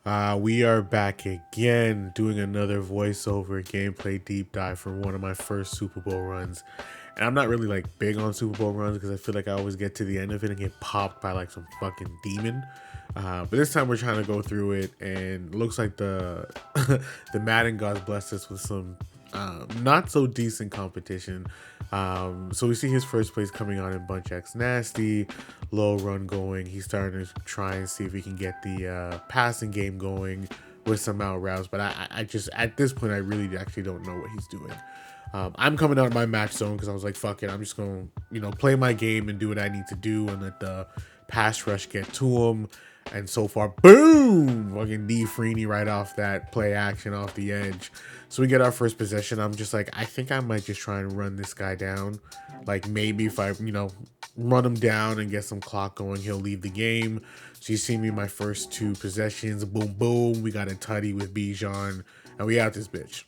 We are back again doing another voiceover gameplay deep dive for one of my first Super Bowl runs. And I'm not really like big on Super Bowl runs because I feel like I always get to the end of it and get popped by like some fucking demon. But this time we're trying to go through it, and it looks like the the Madden gods blessed us with some not so decent competition. So we see his first place coming on in Bunch X Nasty, low run going. He's starting to try and see if he can get the passing game going with some out routes. But I just, at this point, I really actually don't know what he's doing. I'm coming out of my match zone because I was like, fuck it, I'm just going to, play my game and do what I need to do and let the pass rush get to him. And so far, boom, fucking D Freeney right off that play action off the edge. So we get our first possession. I'm just like, I think I might just try and run this guy down. Like maybe if I, run him down and get some clock going, he'll leave the game. So you see me my first two possessions, boom, boom. We got a tutty with Bijan, and we out this bitch.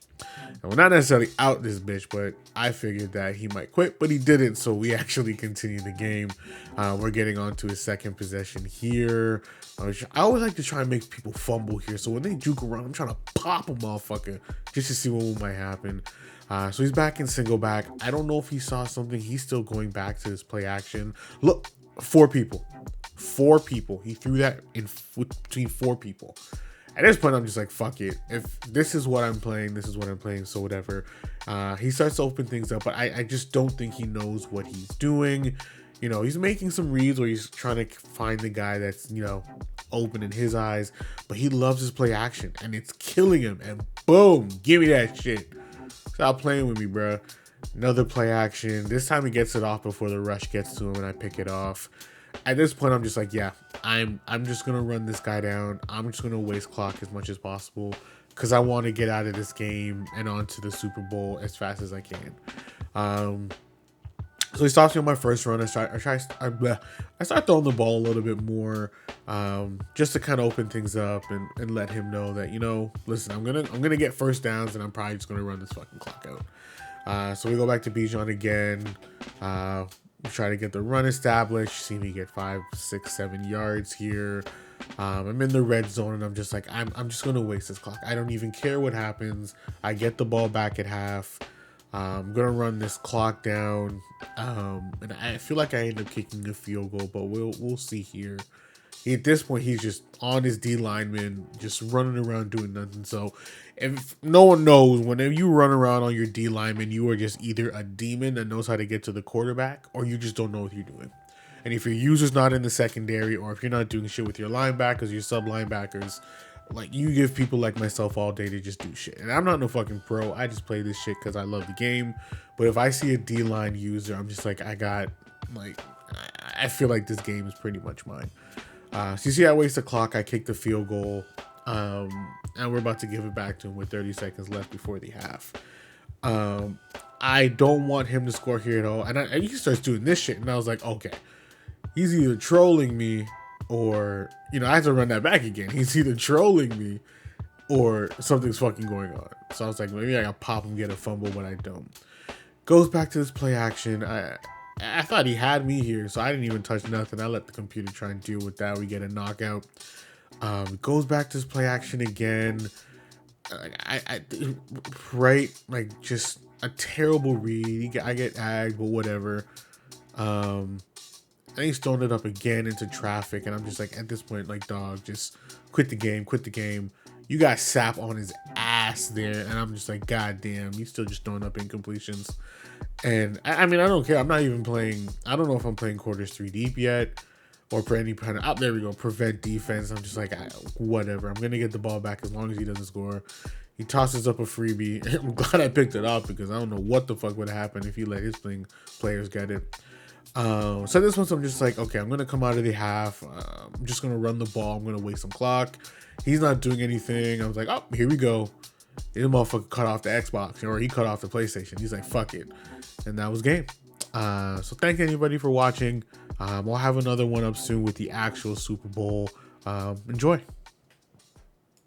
And we're not necessarily out this bitch, but I figured that he might quit, but he didn't. So we actually continue the game. We're getting on to his second possession here. I always like to try and make people fumble here. So when they juke around, I'm trying to pop a motherfucker just to see what might happen. So he's back in single back. I don't know if he saw something. He's still going back to this play action. Look, four people. He threw that in between four people. At this point, I'm just like, fuck it. If this is what I'm playing, this is what I'm playing, so whatever. He starts to open things up, but I just don't think he knows what he's doing. He's making some reads where he's trying to find the guy that's, open in his eyes, but he loves his play action, and it's killing him, and boom, give me that shit. Stop playing with me, bro. Another play action. This time he gets it off before the rush gets to him, and I pick it off. At this point, I'm just like, yeah, I'm just gonna run this guy down. I'm just gonna waste clock as much as possible because I want to get out of this game and onto the Super Bowl as fast as I can. So he stops me on my first run. I start throwing the ball a little bit more, just to kind of open things up and let him know that, listen, I'm gonna get first downs and I'm probably just gonna run this fucking clock out. So we go back to Bijan again. We try to get the run established. See me get 5, 6, 7 yards here. I'm in the red zone and I'm just like, I'm just gonna waste this clock. I don't even care what happens. I get the ball back at half. I'm gonna run this clock down, and I feel like I end up kicking a field goal, but we'll see here. At this point, he's just on his D lineman, just running around doing nothing. So, if no one knows, whenever you run around on your D lineman, you are just either a demon that knows how to get to the quarterback, or you just don't know what you're doing. And if your user's not in the secondary, or if you're not doing shit with your linebackers, your sub linebackers, like, you give people like myself all day to just do shit. And I'm not no fucking pro. I just play this shit because I love the game. But if I see a D-line user, I'm just like, I feel like this game is pretty much mine. So you see I waste the clock. I kick the field goal. And we're about to give it back to him with 30 seconds left before the half. I don't want him to score here at all. And he starts doing this shit. And I was like, okay, he's either trolling me or, I have to run that back again. He's either trolling me or something's fucking going on. So I was like, maybe I gotta pop him, get a fumble, but I don't. Goes back to this play action. I thought he had me here, so I didn't even touch nothing. I let the computer try and deal with that. We get a knockout. Goes back to this play action again. Just a terrible read. I get agged, but whatever. And he's throwing it up again into traffic, and I'm just like, at this point, like, dog, just quit the game. You got sap on his ass there, and I'm just like, god damn, he's still just throwing up incompletions. And I mean, I don't care. I'm not even playing. I don't know if I'm playing quarters 3 deep yet, or for any kind of, there we go, prevent defense. I'm just like, whatever. I'm gonna get the ball back as long as he doesn't score. He tosses up a freebie. I'm glad I picked it up because I don't know what the fuck would happen if he let his players get it. So this one, I'm just like, okay, I'm gonna come out of the half. I'm just gonna run the ball. I'm gonna waste some clock. He's not doing anything. I was like, oh, here we go. This motherfucker cut off the Xbox, or he cut off the PlayStation. He's like, fuck it, and that was game. So thank anybody for watching. We'll have another one up soon with the actual Super Bowl. Enjoy.